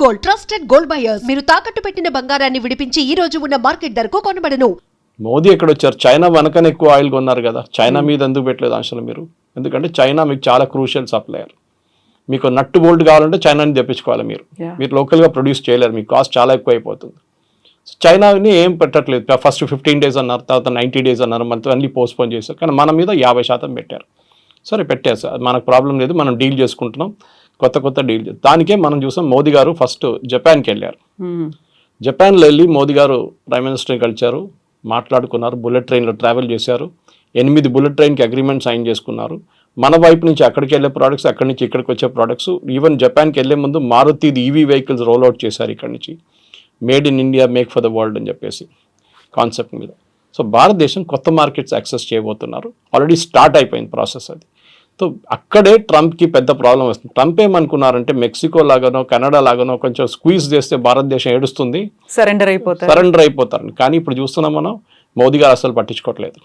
Gold, trusted gold buyers. మీరు తాకట్టు పెట్టిన బంగారాన్ని విడిపించి ఈ రోజు ఉన్న మార్కెట్ ధరకు కొనబడను. మోదీ ఎక్కడ వచ్చారు? చైనా వెనకనే ఎక్కువ ఆయిల్ కొన్నారు కదా. చైనా మీద ఎందుకు పెట్టలేదు ఆంక్షలు మీరు? ఎందుకంటే చైనా మీకు చాలా క్రూషియల్ సప్లయర్. మీకు నట్టు బోల్ట్ కావాలంటే చైనాని తెప్పించుకోవాలి. మీరు లోకల్గా ప్రొడ్యూస్ చేయలేరు, మీకు కాస్ట్ చాలా ఎక్కువ అయిపోతుంది. చైనాని ఏం పెట్టట్లేదు. ఫస్ట్ 15 days అన్నారు, తర్వాత 90 days అన్నారు, మనతో అన్ని పోస్ట్పోన్ చేశారు. కానీ మన మీద 50% పెట్టారు. సరే పెట్టారు సార్, మనకు ప్రాబ్లం లేదు, మనం డీల్ చేసుకుంటున్నాం, కొత్త డీల్. దానికే మనం చూసాం మోదీ గారు ఫస్ట్ జపాన్కి వెళ్ళారు. జపాన్లో వెళ్ళి మోదీ గారు ప్రైమ్ మినిస్టర్ని కలిశారు, మాట్లాడుకున్నారు, బుల్లెట్ ట్రైన్లో ట్రావెల్ చేశారు, 8 బుల్లెట్ ట్రైన్కి అగ్రిమెంట్ సైన్ చేసుకున్నారు. మన వైపు నుంచి అక్కడికి వెళ్ళే ప్రోడక్ట్స్, అక్కడి నుంచి ఇక్కడికి వచ్చే ప్రోడక్ట్స్, ఈవెన్ జపాన్కి వెళ్ళే ముందు మారుతిది ఈవీ వెహికల్స్ రోల్అవుట్ చేశారు ఇక్కడి నుంచి. Made in India, make for the world అని చెప్పేసి కాన్సెప్ట్ మీద. సో భారతదేశం కొత్త మార్కెట్స్ యాక్సెస్ చేయబోతున్నారు. ఆల్రెడీ స్టార్ట్ అయిపోయింది ప్రాసెస్ అది. సో అక్కడే ట్రంప్కి పెద్ద ప్రాబ్లం వస్తుంది. ట్రంప్ ఏమనుకున్నారంటే మెక్సికో లాగానో కెనడా లాగానో కొంచెం స్క్వీజ్ చేస్తే భారతదేశం ఏడుస్తుంది, సరెండర్ అయిపోతారు. కానీ ఇప్పుడు చూస్తున్నాం మనం, మోదీ గారు అసలు పట్టించుకోవట్లేదు.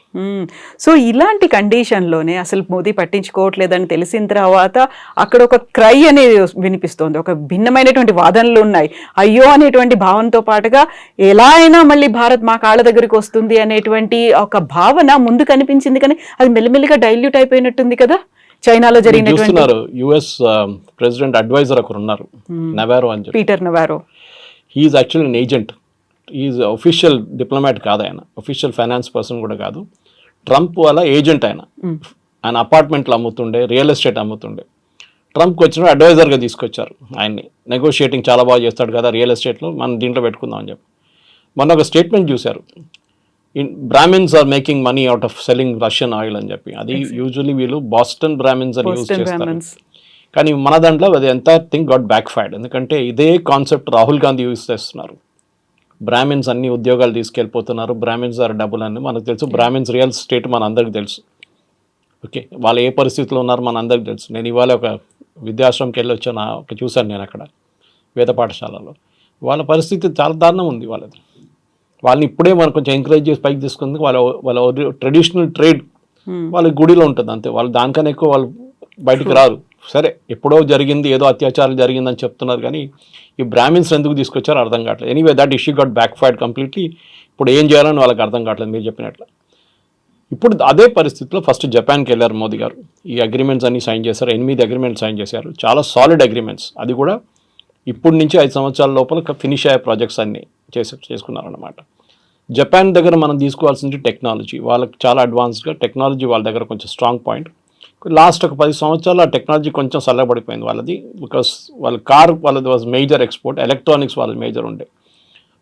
సో ఇలాంటి కండిషన్లోనే అసలు మోదీ పట్టించుకోవట్లేదని తెలిసిన తర్వాత అక్కడ ఒక క్రై అనేది వినిపిస్తోంది, ఒక భిన్నమైనటువంటి వాదనలు ఉన్నాయి. అయ్యో అనేటువంటి భావనతో పాటుగా ఎలా అయినా మళ్ళీ భారత్ మా కాళ్ళ దగ్గరికి వస్తుంది అనేటువంటి ఒక భావన ముందు కనిపించింది. కానీ అది మెల్లిమెల్లిగా డైల్యూట్ అయిపోయినట్టుంది కదా. చైనాలో జరిగినటువంటి యుఎస్ ప్రెసిడెంట్ అడ్వైజర్ ఒకరు ఉన్నారు, నవారో అని చెప్పి, Peter Navarro. He is actually an agent. Is official diplomat కాదు ఆయన, అఫీషియల్ ఫైనాన్స్ పర్సన్ కూడా కాదు. ట్రంప్ వాళ్ళ ఏజెంట్ ఆయన అపార్ట్మెంట్లు అమ్ముతుండే, రియల్ ఎస్టేట్ అమ్ముతుండే. ట్రంప్కి వచ్చిన అడ్వైజర్గా తీసుకొచ్చారు ఆయన్ని. నెగోషియేటింగ్ చాలా బాగా చేస్తాడు కదా రియల్ ఎస్టేట్లో, మనం దీంట్లో పెట్టుకుందాం అని చెప్పి. మొన్న ఒక స్టేట్మెంట్ చూశారు, Brahmins are making money out of selling Russian oil అని చెప్పి. అది యూజువలీ వీళ్ళు బాస్టన్ బ్రాహ్మిన్స్ అని యూజ్ చేస్తారు. కానీ మన దాంట్లో అది entire thing got back fired. ఎందుకంటే ఇదే కాన్సెప్ట్ రాహుల్ గాంధీ యూజ్ చేస్తున్నారు. బ్రాహ్మిన్స్ అన్ని ఉద్యోగాలు తీసుకెళ్ళిపోతున్నారు, బ్రాహ్మిన్స్ ఆర్ డబ్బులు అని మనకు తెలుసు. బ్రాహ్మిన్స్ రియల్ ఎస్టేట్ మన అందరికి తెలుసు. ఓకే, వాళ్ళు ఏ పరిస్థితిలో ఉన్నారు మన అందరికి తెలుసు. నేను ఇవాళ ఒక విద్యాశ్రమంకి వెళ్ళి వచ్చాను, చూశాను నేను అక్కడ వేద పాఠశాలలో. వాళ్ళ పరిస్థితి చాలా దారుణం ఉంది వాళ్ళది. వాళ్ళని ఇప్పుడే మనం కొంచెం ఎంకరేజ్ చేసి పైకి తీసుకుంది. వాళ్ళ ట్రెడిషనల్ ట్రేడ్ వాళ్ళ గుడిలో ఉంటుంది అంతే. వాళ్ళు దానికన్నా ఎక్కువ వాళ్ళు బయటికి రారు. సరే ఎప్పుడో జరిగింది, ఏదో అత్యాచారం జరిగిందని చెప్తున్నారు, కానీ ఈ బ్రాహ్మిన్స్ ఎందుకు తీసుకొచ్చారో అర్థం కావట్లేదు. Anyway that issue got back fired completely. ఇప్పుడు ఏం చేయాలని వాళ్ళకి అర్థం కావట్లేదు మీరు చెప్పినట్లు. ఇప్పుడు అదే పరిస్థితిలో ఫస్ట్ జపాన్కి వెళ్ళారు మోదీ గారు. ఈ అగ్రిమెంట్స్ అన్ని సైన్ చేశారు, 8 అగ్రిమెంట్స్ సైన్ చేశారు, చాలా సాలిడ్ అగ్రిమెంట్స్. అది కూడా ఇప్పటి నుంచి 5 సంవత్సరాల లోపల ఫినిష్ అయ్యే ప్రాజెక్ట్స్ అన్ని చేసుకున్నారన్నమాట. జపాన్ దగ్గర మనం తీసుకోవాల్సింది టెక్నాలజీ. వాళ్ళకి చాలా అడ్వాన్స్గా టెక్నాలజీ, వాళ్ళ దగ్గర కొంచెం స్ట్రాంగ్ పాయింట్. లాస్ట్ ఒక 10 సంవత్సరాలు ఆ టెక్నాలజీ కొంచెం చల్లబడిపోయింది వాళ్ళది. బికాస్ వాళ్ళ కార్ వాళ్ళది వాజ్ మేజర్ ఎక్స్పోర్ట్, ఎలక్ట్రానిక్స్ వాళ్ళది మేజర్ ఉండే.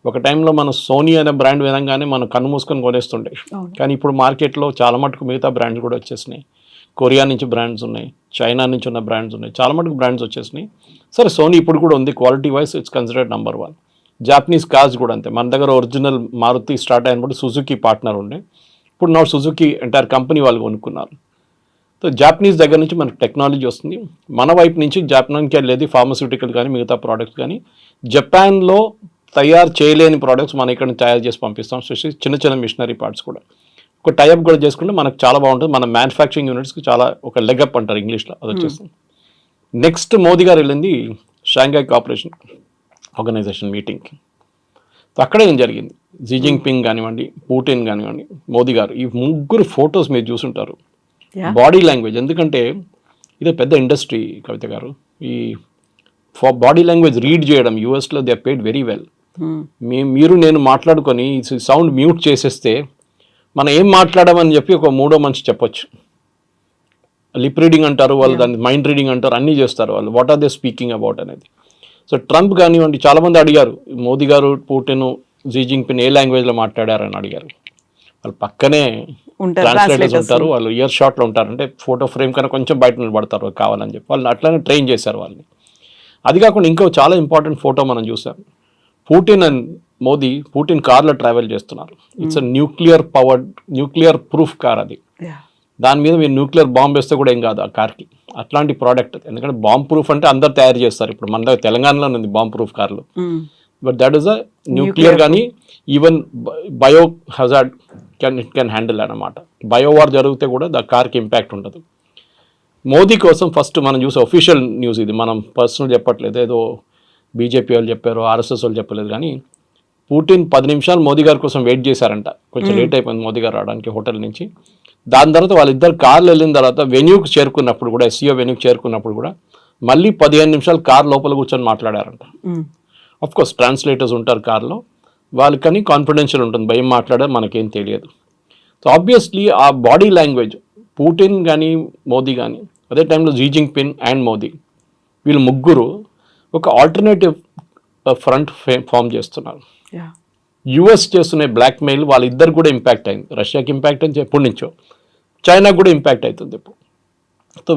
ఒక టైంలో మనం సోనీ అనే బ్రాండ్ విధంగానే మనం కన్ను మూసుకొని కొనేస్తుండే. కానీ ఇప్పుడు మార్కెట్లో చాలా మటుకు మిగతా బ్రాండ్స్ కూడా వచ్చేసినాయి. కొరియా నుంచి బ్రాండ్స్ ఉన్నాయి, చైనా నుంచి ఉన్న బ్రాండ్స్ ఉన్నాయి, చాలా మటుకు బ్రాండ్స్ వచ్చేసినాయి. సరే సోనీ ఇప్పుడు కూడా ఉంది, quality wise it's considered number 1. Japanese cars కూడా అంతే. మన దగ్గర ఒరిజినల్ మారుతి స్టార్ట్ అయినప్పుడు సుజుకి పార్ట్నర్ ఉండే, ఇప్పుడు నా సుజుకి ఎంటైర్ కంపెనీ వాళ్ళు కొనుక్కున్నారు. సో జాపనీస్ దగ్గర నుంచి మనకు టెక్నాలజీ వస్తుంది. మన వైపు నుంచి జపాన్కి వెళ్ళేది ఫార్మస్యూటికల్ కానీ మిగతా ప్రోడక్ట్స్ కానీ. జపాన్లో తయారు చేయలేని ప్రోడక్ట్స్ మనం ఇక్కడ తయారు చేసి పంపిస్తాం, చిన్న మిషనరీ పార్ట్స్ కూడా. ఒక టైప్ కూడా చేసుకుంటే మనకు చాలా బాగుంటుంది. మన మ్యానుఫ్యాక్చరింగ్ యూనిట్స్కి చాలా ఒక లెగప్ అంటారు ఇంగ్లీష్లో, అది వచ్చేస్తుంది. నెక్స్ట్ మోదీ గారు వెళ్ళింది షాంఘై కోఆపరేషన్ ఆర్గనైజేషన్ మీటింగ్కి. సో అక్కడ ఏం జరిగింది, జీ జిన్పింగ్ కానివ్వండి, పుటిన్ కానివ్వండి, మోదీ గారు, ఈ ముగ్గురు ఫొటోస్ మీరు చూసుంటారు. బాడీ లాంగ్వేజ్, ఎందుకంటే ఇది పెద్ద ఇండస్ట్రీ కవిత గారు. ఈ బాడీ లాంగ్వేజ్ రీడ్ చేయడం యూఎస్లో దే పేడ్ వెరీ వెల్. మీరు నేను మాట్లాడుకొని సౌండ్ మ్యూట్ చేసేస్తే మనం ఏం మాట్లాడమని చెప్పి ఒక మూడో మనిషి చెప్పొచ్చు. లిప్ రీడింగ్ అంటారు వాళ్ళు, దాన్ని మైండ్ రీడింగ్ అంటారు, అన్నీ చేస్తారు వాళ్ళు. What are they speaking about అనేది. సో ట్రంప్ కానివ్వండి, చాలామంది అడిగారు మోదీ గారు, పుటిన్, జీ జిన్పింగ్ ఏ లాంగ్వేజ్లో మాట్లాడారని అడిగారు. వాళ్ళు పక్కనే ట్రాన్స్లేటర్స్ ఉంటారు, వాళ్ళు ఇయర్ షాట్లో ఉంటారు. అంటే ఫోటో ఫ్రేమ్ కన్నా కొంచెం బయట నిలబడతారు కావాలని చెప్పి వాళ్ళు అట్లనే ట్రైన్ చేశారు వాళ్ళని. అది కాకుండా ఇంకో చాలా ఇంపార్టెంట్ ఫోటో మనం చూసాం. పుటిన్ అండ్ మోదీ, పుటిన్ కార్లో ట్రావెల్ చేస్తున్నారు. ఇట్స్ న్యూక్లియర్ ప్రూఫ్ కార్ అది. దాని మీద మీరు న్యూక్లియర్ బాంబ్ వేస్తే కూడా ఏం కాదు ఆ కార్కి. అట్లాంటి ప్రోడక్ట్. ఎందుకంటే బాంబ్ ప్రూఫ్ అంటే అందరు తయారు చేస్తారు. ఇప్పుడు మన దగ్గర తెలంగాణలో ఉంది బాంబ్ ప్రూఫ్ కార్లు. But that is a nuclear కానీ even bio hazard can handle అన్నమాట. బయోవార్ జరిగితే కూడా ద కార్కి ఇంపాక్ట్ ఉండదు. మోదీ కోసం ఫస్ట్ మనం చూసే ఒఫీషియల్ న్యూస్ ఇది, మనం పర్సనల్ చెప్పట్లేదు, ఏదో బీజేపీ వాళ్ళు చెప్పారు, ఆర్ఎస్ఎస్ వాళ్ళు చెప్పలేదు. కానీ పుటిన్ 10 నిమిషాలు మోదీ గారి కోసం వెయిట్ చేశారంట. కొంచెం లేట్ అయిపోయింది మోదీ గారు రావడానికి హోటల్ నుంచి. దాని తర్వాత వాళ్ళిద్దరు కార్లు వెళ్ళిన తర్వాత వెన్యూకి చేరుకున్నప్పుడు కూడా, ఎస్సీఓ వెన్యూకి చేరుకున్నప్పుడు కూడా మళ్ళీ 15 నిమిషాలు కార్ లోపల కూర్చొని మాట్లాడారంట. ఆఫ్ కోర్స్ ట్రాన్స్లేటర్స్ ఉంటారు కార్లో, వాళ్ళకని కాన్ఫిడెన్షియల్ ఉంటుంది, భయం మాట్లాడారు మనకేం తెలియదు. సో ఆబ్వియస్లీ ఆ బాడీ లాంగ్వేజ్ పుటిన్ కానీ మోదీ కానీ, అదే టైంలో జీ జింగ్పిన్ అండ్ మోదీ, వీళ్ళు ముగ్గురు ఒక ఆల్టర్నేటివ్ ఫ్రంట్ ఫామ్ చేస్తున్నారు. యుఎస్ చేస్తున్న బ్లాక్మెయిల్ వాళ్ళిద్దరు కూడా ఇంపాక్ట్ అయింది. రష్యాకి ఇంపాక్ట్ అయింది ఎప్పటి నుంచో, చైనాకు కూడా ఇంపాక్ట్ అవుతుంది ఇప్పుడు. సో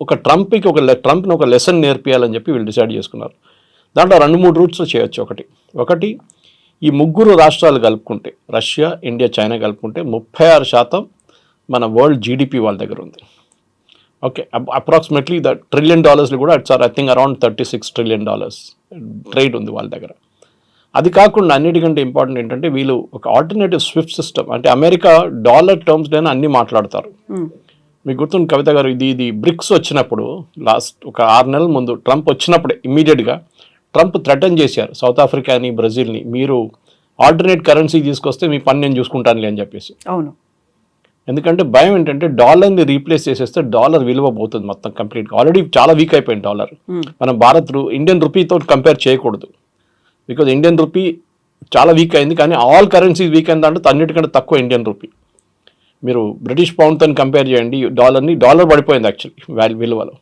ఒక ట్రంప్ని ఒక లెసన్ నేర్పియాలని చెప్పి వీళ్ళు డిసైడ్ చేసుకున్నారు. దాంట్లో 2-3 రూట్స్ చేయొచ్చు. ఒకటి ఈ ముగ్గురు రాష్ట్రాలు కలుపుకుంటే, రష్యా, ఇండియా, చైనా కలుపుకుంటే 36% మన వరల్డ్ జీడిపి వాళ్ళ దగ్గర ఉంది. ఓకే, అప్రాక్సిమేట్లీ $1 trillion కూడా I think around $36 trillion trade ఉంది వాళ్ళ దగ్గర. అది కాకుండా అన్నిటికంటే ఇంపార్టెంట్ ఏంటంటే వీళ్ళు ఒక ఆల్టర్నేటివ్ స్విఫ్ట్ సిస్టమ్, అంటే అమెరికా డాలర్ టర్మ్స్లోనే అన్ని మాట్లాడతారు. మీకు గుర్తుంది కవిత గారు, ఇది బ్రిక్స్ వచ్చినప్పుడు లాస్ట్ ఒక 6 నెలల ముందు ట్రంప్ వచ్చినప్పుడే ఇమ్మీడియట్గా ట్రంప్ థ్రెటన్ చేశారు సౌత్ ఆఫ్రికాని, బ్రెజిల్ని, మీరు ఆల్టర్నేట్ కరెన్సీ తీసుకొస్తే మీ పని నేను చూసుకుంటానులే అని చెప్పేసి. అవును, ఎందుకంటే భయం ఏంటంటే డాలర్ని రీప్లేస్ చేసేస్తే డాలర్ విలువ పోతుంది మొత్తం కంప్లీట్గా. ఆల్రెడీ చాలా వీక్ అయిపోయింది డాలర్. మనం ఇండియన్ రూపీతో కంపేర్ చేయకూడదు, బికాజ్ ఇండియన్ రూపీ చాలా వీక్ అయింది. కానీ ఆల్ కరెన్సీస్ వీక్ అయింది అంటే అన్నిటికంటే తక్కువ ఇండియన్ రూపీ. మీరు బ్రిటిష్ పౌండ్తో కంపేర్ చేయండి డాలర్ పడిపోయింది యాక్చువల్లీ విలువలో.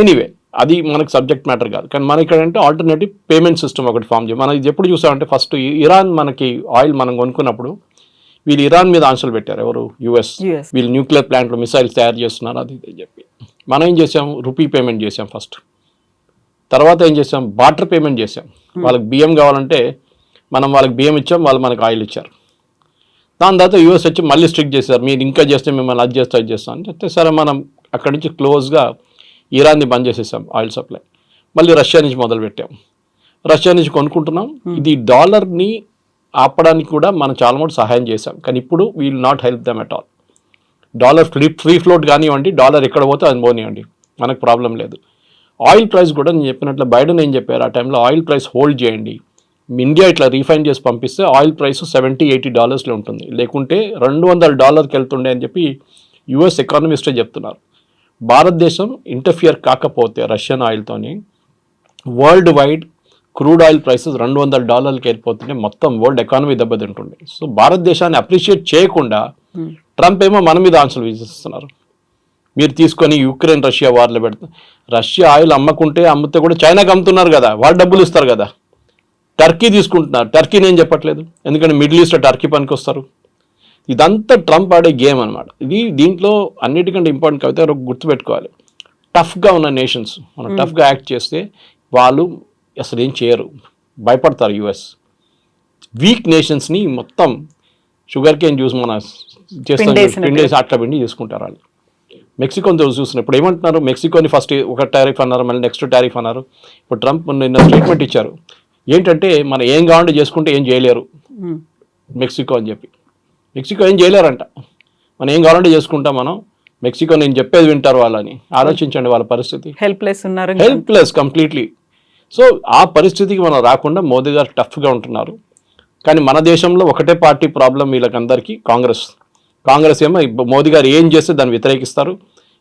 ఎనీవే, అది మనకు సబ్జెక్ట్ మ్యాటర్ కాదు. కానీ మన ఇక్కడ అంటే ఆల్టర్నేటివ్ పేమెంట్ సిస్టమ్ ఒకటి ఫామ్ చేయాలి. మనం ఇది ఎప్పుడు చూసామంటే, ఫస్ట్ ఇరాన్ మనకి ఆయిల్ మనం కొనుక్కున్నప్పుడు వీళ్ళు ఇరాన్ మీద ఆంక్షలు పెట్టారు. ఎవరు? యుఎస్. వీళ్ళు న్యూక్లియర్ ప్లాంట్లో మిసైల్స్ తయారు చేస్తున్నారు అది ఇది చెప్పి. మనం ఏం చేసాం? రూపీ పేమెంట్ చేసాం ఫస్ట్. తర్వాత ఏం చేసాం? బార్టర్ పేమెంట్ చేసాం. వాళ్ళకి బియ్యం కావాలంటే మనం వాళ్ళకి బియ్యం ఇచ్చాం, వాళ్ళు మనకు ఆయిల్ ఇచ్చారు. దాని తర్వాత యూఎస్ వచ్చి మళ్ళీ స్ట్రిక్ట్ చేశారు, మీరు ఇంకా చేస్తే మిమ్మల్ని అది చేస్తాం అని చెప్తే, సరే మనం అక్కడి నుంచి క్లోజ్గా ఇరాన్ని బంద్ చేసేసాం ఆయిల్ సప్లై. మళ్ళీ రష్యా నుంచి మొదలుపెట్టాం, రష్యా నుంచి కొనుక్కుంటున్నాం. ఇది డాలర్ని ఆపడానికి కూడా మనం చాలా మటు సహాయం చేసాం. కానీ ఇప్పుడు we will not help them at all. Dollar free float కానివ్వండి, డాలర్ ఎక్కడ పోతే అది పోనివ్వండి, మనకు ప్రాబ్లం లేదు. ఆయిల్ ప్రైస్ కూడా నేను చెప్పినట్లు బైడెన్ ఏం చెప్పారు, ఆ టైంలో ఆయిల్ ప్రైస్ హోల్డ్ చేయండి, ఇండియా ఇట్లా రీఫైన్ చేసి పంపిస్తే ఆయిల్ ప్రైస్ $70-80 ఉంటుంది, లేకుంటే $200 వెళ్తుండే అని చెప్పి యుఎస్ ఎకానమిస్టే చెప్తున్నారు. భారతదేశం ఇంటర్ఫియర్ కాకపోతే రష్యన్ ఆయిల్తోని worldwide crude oil prices $200 వెళ్ళిపోతుంటే మొత్తం వరల్డ్ ఎకానమీ దెబ్బతింటుండే. సో భారతదేశాన్ని అప్రిషియేట్ చేయకుండా ట్రంప్ ఏమో మన మీద ఆంక్షలు విధిస్తున్నారు. మీరు తీసుకొని యుక్రెయిన్ రష్యా వార్లో పెడతారు. రష్యా ఆయిల్ అమ్మితే కూడా చైనాకి అమ్ముతున్నారు కదా, వాళ్ళు డబ్బులు ఇస్తారు కదా. టర్కీ తీసుకుంటున్నారు, టర్కీ నేను చెప్పట్లేదు, ఎందుకంటే మిడిల్ ఈస్ట్లో టర్కీ పనికి వస్తారు. ఇదంతా ట్రంప్ ఆడే గేమ్ అనమాట. దీంట్లో అన్నిటికంటే ఇంపార్టెంట్ కవిత గుర్తుపెట్టుకోవాలి, టఫ్గా ఉన్న నేషన్స్ మనం టఫ్గా యాక్ట్ చేస్తే వాళ్ళు అసలు ఏం చేయరు, భయపడతారు. యుఎస్ వీక్ నేషన్స్ని మొత్తం షుగర్ కేన్ జ్యూస్ మన చేస్తాం పిండేసి అట్లా పిండి చేసుకుంటారు వాళ్ళు. మెక్సికోని చూస్తున్నప్పుడు ఏమంటున్నారు, మెక్సికోని ఫస్ట్ ఒక టారిఫ్ అన్నారు, మళ్ళీ నెక్స్ట్ టారిఫ్ అన్నారు. ఇప్పుడు ట్రంప్ నిన్న స్టేట్మెంట్ ఇచ్చారు, ఏంటంటే మనం ఏం కావాలంటే చేసుకుంటే ఏం చేయలేరు మెక్సికో అని చెప్పి. మెక్సికో ఏం చేయలేరంట, మనం ఏం కావాలంటే చేసుకుంటాం మనం, మెక్సికో నేను చెప్పేది వింటారు వాళ్ళని. ఆలోచించండి వాళ్ళ పరిస్థితి, హెల్ప్లెస్ కంప్లీట్లీ. సో ఆ పరిస్థితికి మనం రాకుండా మోదీ గారు టఫ్గా ఉంటున్నారు. కానీ మన దేశంలో ఒకటే పార్టీ ప్రాబ్లం వీళ్ళకందరికీ, కాంగ్రెస్ ఏమో మోదీ గారు ఏం చేస్తే దాన్ని వ్యతిరేకిస్తారు.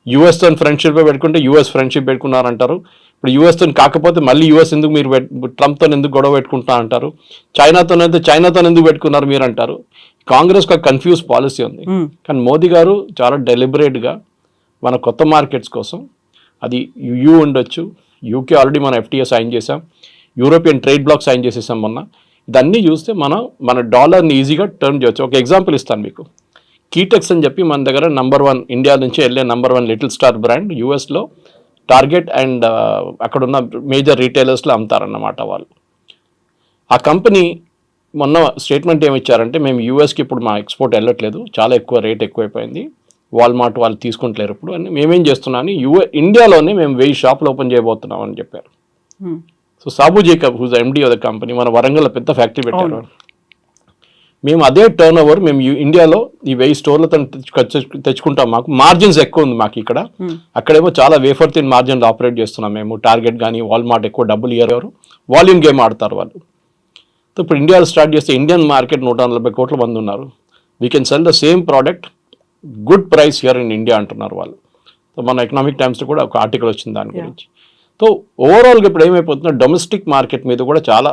యుఎస్తో ఫ్రెండ్షిప్ పెట్టుకుంటే యుఎస్ ఫ్రెండ్షిప్ పెట్టుకున్నారంటారు. ఇప్పుడు యుఎస్తో కాకపోతే మళ్ళీ యుఎస్ ఎందుకు మీరు ట్రంప్తో ఎందుకు గొడవ పెట్టుకుంటా అంటారు. చైనాతో ఎందుకు పెట్టుకున్నారు మీరు అంటారు. కాంగ్రెస్ ఒక కన్ఫ్యూజ్ పాలసీ ఉంది. కానీ మోదీ గారు చాలా డెలిబరేట్గా మన కొత్త మార్కెట్స్ కోసం, అది యూ ఉండొచ్చు, యూకే ఆల్రెడీ మనం FTA సైన్ చేసాం, యూరోపియన్ ట్రేడ్ బ్లాక్ సైన్ చేసేసాం మొన్న. ఇదన్నీ చూస్తే మన డాలర్ని ఈజీగా టర్న్ చేయొచ్చు. ఒక ఎగ్జాంపుల్ ఇస్తాను మీకు. కీటెక్స్ అని చెప్పి మన దగ్గర నంబర్ 1 ఇండియా నుంచి వెళ్ళే నంబర్ 1 లిటిల్ స్టార్ బ్రాండ్ యూఎస్లో టార్గెట్ అండ్ అక్కడున్న మేజర్ రీటైలర్స్లో అమ్ముతారన్నమాట వాళ్ళు. ఆ కంపెనీ మొన్న స్టేట్మెంట్ ఏమి ఇచ్చారంటే, మేము యూఎస్కి ఇప్పుడు మా ఎక్స్పోర్ట్ వెళ్ళట్లేదు, చాలా రేట్ ఎక్కువైపోయింది, వాల్మార్ట్ వాళ్ళు తీసుకుంటలేరు ఇప్పుడు అని, మేమేం చేస్తున్నామని ఇండియాలోనే మేము 1000 షాపులు ఓపెన్ చేయబోతున్నాం అని చెప్పారు. So Sabu Jacob who's MD of the company మన వరంగల్లో పెద్ద ఫ్యాక్టరీ పెట్టారు. మేము అదే టర్న్ ఓవర్ మేము ఇండియాలో ఈ 1000 స్టోర్లతో తెచ్చుకుంటాం, మాకు మార్జిన్స్ ఎక్కువ ఉంది మాకు ఇక్కడ, అక్కడేమో చాలా వేఫర్ థిన్ మార్జిన్లు ఆపరేట్ చేస్తున్నాం మేము. టార్గెట్ కానీ వాల్మార్ట్ ఎక్కువ డబ్బులు ఇయ్యారు, వాల్యూమ్ గేమ్ ఆడతారు వాళ్ళు. సో ఇప్పుడు ఇండియాలో స్టార్ట్ చేస్తే ఇండియన్ మార్కెట్ 140 కోట్ల మంది ఉన్నారు. We can sell the same product good price here in India అంటున్నారు వాళ్ళు. సో మన ఎకనామిక్ టైమ్స్లో కూడా ఒక ఆర్టికల్ వచ్చింది దాని గురించి. సో ఓవరాల్గా ఇప్పుడు ఏమైపోతుందో డొమెస్టిక్ మార్కెట్ మీద కూడా చాలా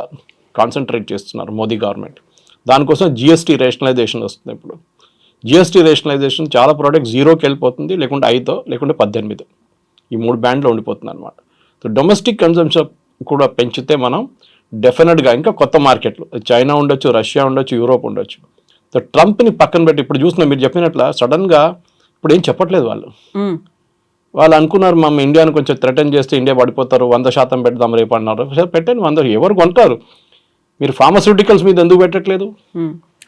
కాన్సన్ట్రేట్ చేస్తున్నారు మోదీ గవర్నమెంట్. దానికోసం జిఎస్టీ రేషనలైజేషన్ వస్తుంది. ఇప్పుడు జిఎస్టీ రేషనలైజేషన్ చాలా ప్రోడక్ట్ 0కి వెళ్ళిపోతుంది, లేకుంటే 5 లేకుంటే 18, ఈ 3 బ్యాండ్లో ఉండిపోతుంది అనమాట. సో డొమెస్టిక్ కన్సంప్షన్ కూడా పెంచితే మనం డెఫినెట్గా ఇంకా కొత్త మార్కెట్లు చైనా ఉండొచ్చు, రష్యా ఉండొచ్చు, యూరోప్ ఉండొచ్చు. సో ట్రంప్ని పక్కన పెట్టి ఇప్పుడు చూసిన మీరు చెప్పినట్ల సడన్గా ఇప్పుడు ఏం చెప్పట్లేదు వాళ్ళు అనుకున్నారు మనం ఇండియాను కొంచెం థ్రెటన్ చేస్తే ఇండియా పడిపోతారు, 100% పెడదాం రేపు అన్నారు. పెట్టండి 100, ఎవరు కొంటారు? మీరు ఫార్మాస్యూటికల్స్ మీద ఎందుకు పెట్టట్లేదు?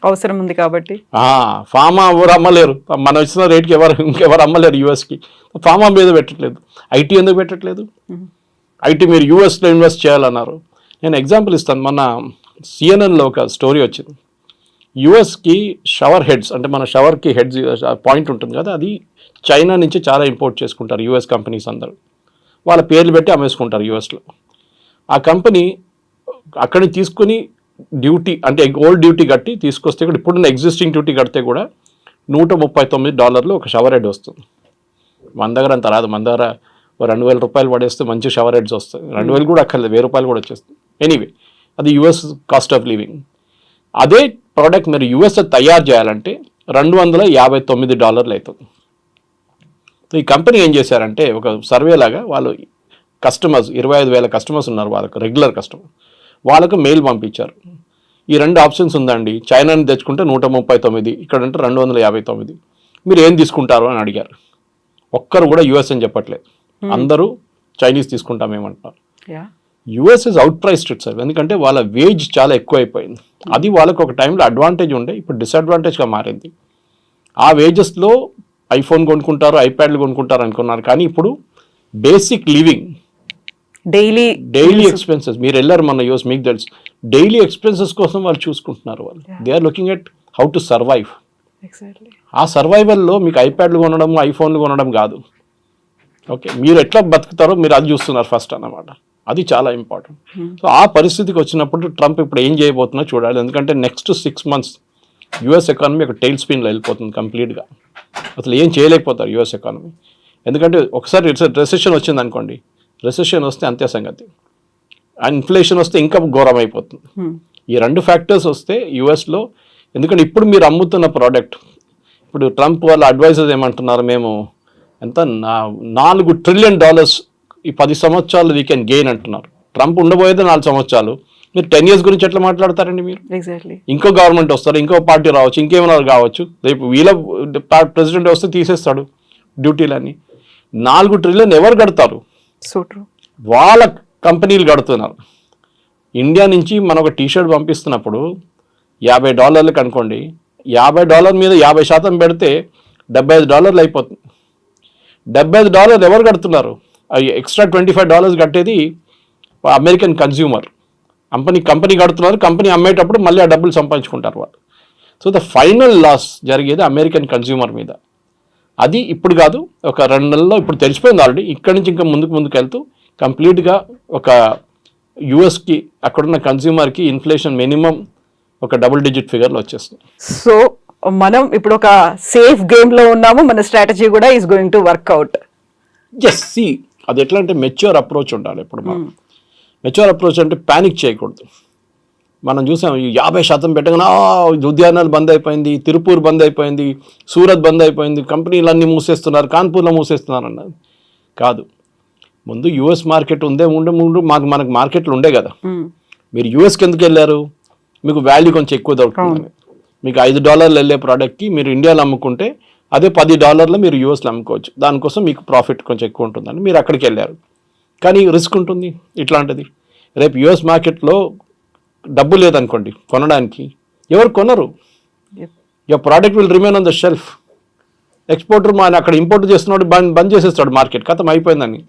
అవసరం ఉంది కాబట్టి. ఫార్మా ఎవరు అమ్మలేరు, మనం ఇచ్చిన రేట్కి ఇంకెవరు అమ్మలేరు యూఎస్కి. ఫార్మా మీద పెట్టట్లేదు. ఐటీ ఎందుకు పెట్టట్లేదు? ఐటీ మీరు యూఎస్లో ఇన్వెస్ట్ చేయాలన్నారు. నేను ఎగ్జాంపుల్ ఇస్తాను. మన సిఎన్ఎన్లో ఒక స్టోరీ వచ్చింది. యూఎస్కి షవర్ హెడ్స్, అంటే మన షవర్కి హెడ్స్ పాయింట్ ఉంటుంది కదా, అది చైనా నుంచి చాలా ఇంపోర్ట్ చేసుకుంటారు యూఎస్ కంపెనీస్ అందరూ. వాళ్ళ పేర్లు పెట్టి అమ్మేసుకుంటారు యూఎస్లో. ఆ కంపెనీ అక్కడి తీసుకుని డ్యూటీ అంటే ఓల్డ్ డ్యూటీ కట్టి తీసుకొస్తే కూడా ఇప్పుడున్న ఎగ్జిస్టింగ్ డ్యూటీ కడితే కూడా $139 ఒక షవర్ హెడ్ వస్తుంది. మన దగ్గర అంత రాదు. మన దగ్గర $2,000 పడేస్తే మంచి షవర్ హెడ్స్ వస్తాయి. 2,000 కూడా అక్కర్లేదు, ₹1,000 కూడా వచ్చేస్తుంది. ఎనీవే అది యూఎస్ కాస్ట్ ఆఫ్ లివింగ్. అదే ప్రోడక్ట్ మీరు యూఎస్లో తయారు చేయాలంటే $259 అవుతుంది. సో ఈ కంపెనీ ఏం చేశారంటే ఒక సర్వే లాగా వాళ్ళు కస్టమర్స్ 25,000 కస్టమర్స్ ఉన్నారు వాళ్ళకు, రెగ్యులర్ కస్టమర్, వాళ్ళకు మెయిల్ పంపించారు. ఈ 2 ఆప్షన్స్ ఉందండి, చైనాని తెచ్చుకుంటే 139, ఇక్కడ అంటే 259, మీరు ఏం తీసుకుంటారు అని అడిగారు. ఒక్కరు కూడా యూఎస్ అని చెప్పట్లేదు, అందరూ చైనీస్ తీసుకుంటామేమంటున్నారు. US is out priced itself, ఎందుకంటే వాళ్ళ వేజ్ చాలా ఎక్కువ అయిపోయింది. అది వాళ్ళకు ఒక టైంలో అడ్వాంటేజ్ ఉండే, ఇప్పుడు డిసడ్వాంటేజ్గా మారింది. ఆ వేజెస్లో ఐఫోన్ కొనుక్కుంటారు, ఐప్యాడ్లు కొనుక్కుంటారు అనుకున్నారు, కానీ ఇప్పుడు బేసిక్ లివింగ్ డైలీ ఎక్స్పెన్సెస్, మీరు వెళ్ళారు మన యూఎస్, మీకు తెలుసు, డైలీ ఎక్స్పెన్సెస్ కోసం వాళ్ళు చూసుకుంటున్నారు. వాళ్ళు they are looking at how to survive. ఆ సర్వైవల్లో మీకు ఐప్యాడ్లు కొనడం, ఐఫోన్లు కొనడం కాదు. ఓకే, మీరు ఎట్లా బతుకుతారో మీరు అది చూస్తున్నారు ఫస్ట్ అన్నమాట. అది చాలా ఇంపార్టెంట్. సో ఆ పరిస్థితికి వచ్చినప్పుడు ట్రంప్ ఇప్పుడు ఏం చేయబోతున్నా చూడాలి. ఎందుకంటే నెక్స్ట్ 6 months యూఎస్ ఎకానమీ ఒక టైల్ స్పిన్లో వెళ్ళిపోతుంది కంప్లీట్గా. అసలు ఏం చేయలేకపోతారు యూఎస్ ఎకానమీ. ఎందుకంటే ఒకసారి రెసెషన్ వచ్చింది అనుకోండి, రెసెషన్ వస్తే అంతే సంగతి. ఇన్ఫ్లేషన్ వస్తే ఇంకా ఘోరం అయిపోతుంది. ఈ 2 ఫ్యాక్టర్స్ వస్తే యూఎస్లో, ఎందుకంటే ఇప్పుడు మీరు అమ్ముతున్న ప్రోడక్ట్, ఇప్పుడు ట్రంప్ వాళ్ళ అడ్వైజర్స్ ఏమంటున్నారు, మేము ఎంత $4 trillion ఈ 10 సంవత్సరాలు వీ కెన్ గెయిన్ అంటున్నారు. ట్రంప్ ఉండబోయేది 4 సంవత్సరాలు, మీరు 10 years గురించి ఎట్లా మాట్లాడతారండి మీరు? ఇంకో గవర్నమెంట్ వస్తారు, ఇంకో పార్టీ రావచ్చు, ఇంకేమైనా కావచ్చు, రేపు వీళ్ళ ప్రెసిడెంట్ వస్తే తీసేస్తాడు డ్యూటీలన్నీ. 4 trillion ఎవరు కడతారు? వాళ్ళ కంపెనీలు కడుతున్నారు. ఇండియా నుంచి మనం ఒక టీషర్ట్ పంపిస్తున్నప్పుడు $50 అనుకోండి, $50 మీద 50% పెడితే $75 అయిపోతుంది. $75 ఎవరు కడుతున్నారు? ఎక్స్ట్రా $25 కట్టేది అమెరికన్ కన్జ్యూమర్. కంపెనీ కడుతున్నారు, కంపెనీ అమ్మేటప్పుడు మళ్ళీ ఆ డబ్బులు సంపాదించుకుంటారు వాళ్ళు. సో ద ఫైనల్ లాస్ జరిగేది అమెరికన్ కన్జ్యూమర్ మీద. అది ఇప్పుడు కాదు, ఒక 2 నెలల్లో ఇప్పుడు తెలిసిపోయింది ఆల్రెడీ. ఇక్కడి నుంచి ఇంకా ముందుకు వెళ్తూ కంప్లీట్గా ఒక యూఎస్కి అక్కడున్న కన్జ్యూమర్కి ఇన్ఫ్లేషన్ మినిమం ఒక double-digit ఫిగర్లో వచ్చేస్తుంది. సో మనం ఇప్పుడు ఒక సేఫ్ గేమ్లో ఉన్నాము, మన స్ట్రాటజీ కూడా is going to work out. Yes, see అది ఎట్లా అంటే మెచ్యూర్ అప్రోచ్ ఉండాలి. ఇప్పుడు మనం మెచ్యూర్ అప్రోచ్ అంటే ప్యానిక్ చేయకూడదు. మనం చూసాం 50% పెట్టగానే ఉద్యానాలు బంద్ అయిపోయింది, తిరుపూర్ బంద్ అయిపోయింది, సూరత్ బంద్ అయిపోయింది, కంపెనీలు అన్నీ మూసేస్తున్నారు, కాన్పూర్లో మూసేస్తున్నారు అన్నది కాదు. ముందు యూఎస్ మార్కెట్ ముందు మనకు మార్కెట్లు ఉండే కదా. మీరు యూఎస్కి ఎందుకు వెళ్ళారు? మీకు వాల్యూ కొంచెం ఎక్కువ దొరుకుతుంది. మీకు $5 వెళ్ళే ప్రోడక్ట్కి మీరు ఇండియాలో అమ్ముకుంటే అదే $10 మీరు యూఎస్లో అమ్ముకోవచ్చు. దానికోసం మీకు ప్రాఫిట్ కొంచెం ఎక్కువ ఉంటుందని మీరు అక్కడికి వెళ్ళారు. కానీ రిస్క్ ఉంటుంది ఇట్లాంటిది. రేపు యూఎస్ మార్కెట్లో డబ్బు లేదనుకోండి కొనడానికి, ఎవరు కొనరు. Your product will remain on the shelf. Exporter అక్కడ ఇంపోర్ట్ చేస్తున్నాడు, బంద్ చేసేస్తాడు మార్కెట్, ఖతం అయిపోయిందని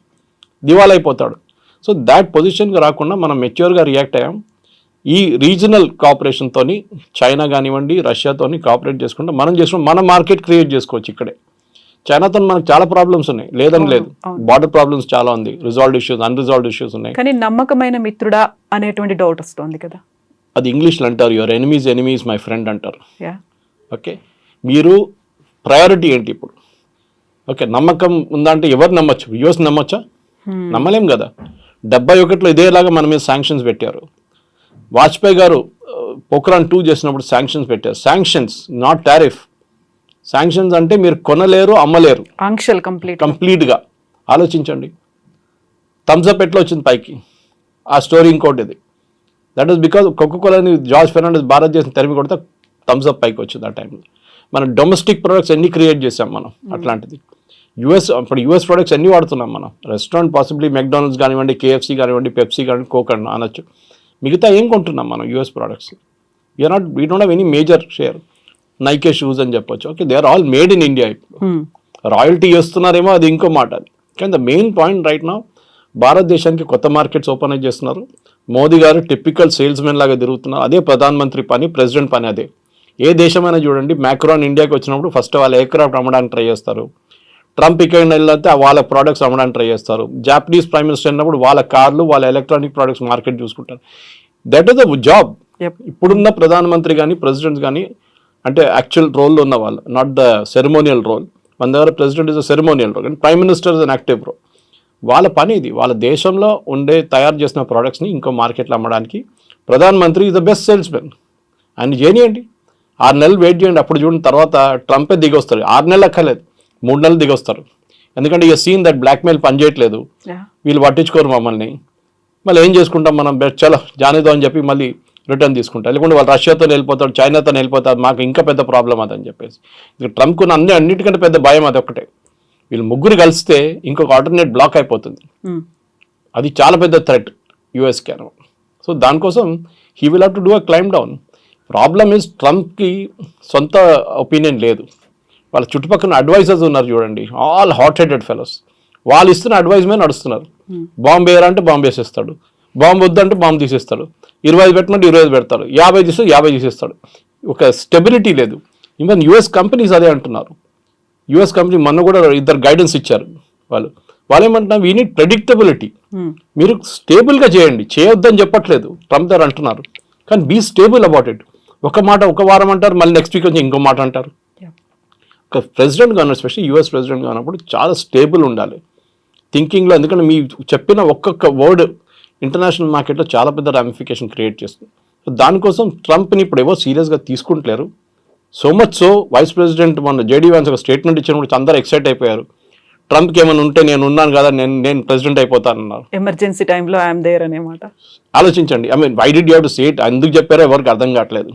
దివాలా అయిపోతాడు. సో దాట్ పొజిషన్కి రాకుండా మనం మెచ్యూర్గా రియాక్ట్ అయ్యాం. ఈ రీజనల్ కోఆపరేషన్తో చైనా కానివ్వండి, రష్యాతోని కోఆపరేట్ చేసుకుంటే మనం చేసుకుంటే మన మార్కెట్ క్రియేట్ చేసుకోవచ్చు ఇక్కడే. చైనాతో మనకు చాలా ప్రాబ్లమ్స్ ఉన్నాయి, లేదని లేదు. బార్డర్ ప్రాబ్లమ్స్ చాలా ఉంది, రిజాల్వ్డ్ ఇష్యూస్, అన్రిజాల్వ్డ్ ఇష్యూస్ ఉన్నాయి. కానీ నమ్మకమైన మిత్రుడా అనేటువంటి డౌట్ వస్తుంది కదా. అది ఇంగ్లీష్లో అంటారు, యువర్ ఎనిమీస్ మై ఫ్రెండ్ అంటారు. Yeah. ఓకే, మీరు ప్రయారిటీ ఏంటి ఇప్పుడు? ఓకే, నమ్మకం ఉందంటే ఎవరు నమ్మచ్చు? యుఎస్ నమ్మచ్చా? నమ్మలేం కదా. 71లో ఇదేలాగా మన మీద శాంక్షన్స్ పెట్టారు. వాజ్పేయి గారు పోఖ్రాన్ 2 చేసినప్పుడు శాంక్షన్స్ పెట్టారు. Sanctions, not tariff. శాంక్షన్స్ అంటే మీరు కొనలేరు, అమ్మలేరు, ఆంక్షలు కంప్లీట్గా. ఆలోచించండి, థమ్స్అప్ ఎట్లా వచ్చింది పైకి? ఆ స్టోరీ ఇంకోటి ఇది. దట్ ఈస్ బికాజ్ కోకోకోలాని జార్జ్ ఫెర్నాండెస్ భారతదేశం తరిమి కొడితే థమ్స్అప్ పైకి వచ్చింది ఆ టైంలో. మన డొమెస్టిక్ ప్రొడక్ట్స్ ఎన్ని క్రియేట్ చేసాం మనం అట్లాంటిది. ఇప్పుడు యుఎస్ ప్రొడక్ట్స్ ఎన్ని వాడుతున్నాం మనం? రెస్టారెంట్ పాసిబ్లీ మెక్డానల్డ్స్ కానివ్వండి, కేఎఫ్సీ కానివ్వండి, పెప్సీ కానివ్వండి, కోక్ అని అనొచ్చు. మిగతా ఏం కొంటున్నాం మనం US products? We don't have any major share. Nike shoes అని చెప్పొచ్చు. Okay, they are all made in India. ఇప్పుడు రాయల్టీ చేస్తున్నారేమో, అది ఇంకో మాట. అది కానీ the main point right now, భారతదేశానికి కొత్త మార్కెట్స్ ఓపెన్ అయి చేస్తున్నారు. మోదీ గారు టిపికల్ సేల్స్ మెన్ లాగా తిరుగుతున్నారు. అదే ప్రధానమంత్రి పని, ప్రెసిడెంట్ పని అదే. ఏ దేశమైనా చూడండి, మ్యాక్రాన్ ఇండియాకి వచ్చినప్పుడు ఫస్ట్ వాళ్ళ ఎయిర్క్రాఫ్ట్ అమ్మడానికి ట్రై చేస్తారు. ట్రంప్ ఇక్కడ వెళ్తే వాళ్ళ ప్రోడక్ట్స్ అమ్మడానికి ట్రై చేస్తారు. జాపనీస్ ప్రైమ్ మినిస్టర్ అన్నప్పుడు వాళ్ళ కార్లు, వాళ్ళ ఎలక్ట్రానిక్ ప్రోడక్ట్స్ మార్కెట్ చూసుకుంటారు. That is the job. ఇప్పుడున్న ప్రధానమంత్రి కానీ ప్రెసిడెంట్స్ కానీ అంటే యాక్చువల్ రోల్లో ఉన్న వాళ్ళు, నాట్ ద సెరమోనియల్ రోల్. మన దగ్గర president is a ceremonial role, కానీ prime minister is an active role. వాళ్ళ పని ఇది. వాళ్ళ దేశంలో ఉండే తయారు చేసిన ప్రోడక్ట్స్ని ఇంకో మార్కెట్లో అమ్మడానికి ప్రధానమంత్రి is the best sales men. ఆయన చేయనియండి, 6 నెలలు వెయిట్ చేయండి, అప్పుడు చూడండి. తర్వాత ట్రంపే దిగొస్తారు. 6 నెలలు అక్కర్లేదు, 3 నెలలు దిగొస్తారు. ఎందుకంటే ఇక సీన్ దట్ బ్లాక్మెయిల్ పనిచేయట్లేదు, వీళ్ళు పట్టించుకోరు మమ్మల్ని. మళ్ళీ ఏం చేసుకుంటాం మనం? చలో జానేదో అని చెప్పి మళ్ళీ రిటర్న్ తీసుకుంటారు. లేకుంటే వాళ్ళు రష్యాతో వెళ్ళిపోతాడు, చైనాతో వెళ్ళిపోతారు, మాకు ఇంకా పెద్ద ప్రాబ్లం అదని చెప్పేసి. ఇక ట్రంప్కు అన్నిటికంటే పెద్ద భయం అది ఒకటే. వీళ్ళు ముగ్గురు కలిస్తే ఇంకొక ఆల్టర్నేట్ బ్లాక్ అయిపోతుంది. అది చాలా పెద్ద థ్రెట్ యూఎస్కి అనమాట. సో దానికోసం he will have to do a climb down. Problem is ట్రంప్కి సొంత ఒపీనియన్ లేదు. వాళ్ళ చుట్టుపక్కల అడ్వైజర్స్ ఉన్నారు చూడండి, ఆల్ హాట్ హెడెడ్ ఫెలోస్. వాళ్ళు ఇస్తున్న అడ్వైజ్ మీద నడుస్తున్నారు. బాంబు వేయాలంటే బాంబు వేసేస్తాడు, బాంబు వద్దంటే బాంబు తీసేస్తాడు, 25 పెట్టమంటే 25 పెడతాడు, 50 తీస్తే 50 తీసేస్తాడు. ఒక స్టెబిలిటీ లేదు. ఈవెన్ యుఎస్ కంపెనీస్ అదే అంటున్నారు. యుఎస్ కంపెనీ మొన్న కూడా 2 గైడెన్స్ ఇచ్చారు. వాళ్ళు ఏమంటున్నారు, వీ నీడ్ ప్రెడిక్టబిలిటీ. మీరు స్టేబుల్గా చేయండి, చేయొద్దని చెప్పట్లేదు, ట్రంప్ గారు అంటున్నారు. కానీ బీ స్టేబుల్ అబౌట్ ఇట్. ఒక మాట ఒక వారం అంటారు, మళ్ళీ నెక్స్ట్ వీక్ వచ్చి ఇంకో మాట అంటారు. ఒక ప్రెసిడెంట్ కానీ, ఎస్పెషల్లీ యూఎస్ ప్రెసిడెంట్ కానప్పుడు చాలా స్టేబుల్ ఉండాలి థింకింగ్లో. ఎందుకంటే మీ చెప్పిన ఒక్కొక్క వర్డ్ ఇంటర్నేషనల్ మార్కెట్లో చాలా పెద్ద రామిఫికేషన్ క్రియేట్ చేస్తుంది. సో దానికోసం ట్రంప్ని ఇప్పుడు ఎవరు సీరియస్గా తీసుకుంటలేరు. So much so vice president మొన్న జేడీ వాన్స్ ఒక స్టేట్మెంట్ ఇచ్చినప్పుడు అందరూ ఎక్సైట్ అయిపోయారు. ట్రంప్కి ఏమైనా ఉంటే నేను ఉన్నాను కదా, నేను ప్రెసిడెంట్ అయిపోతానన్నారు. ఎమర్జెన్సీ టైంలో ఐఎమ్ దేర్ అనే మాట ఆలోచించండి. I mean why did you have to say it? ఎందుకు చెప్పారో ఎవరికి అర్థం కావట్లేదు.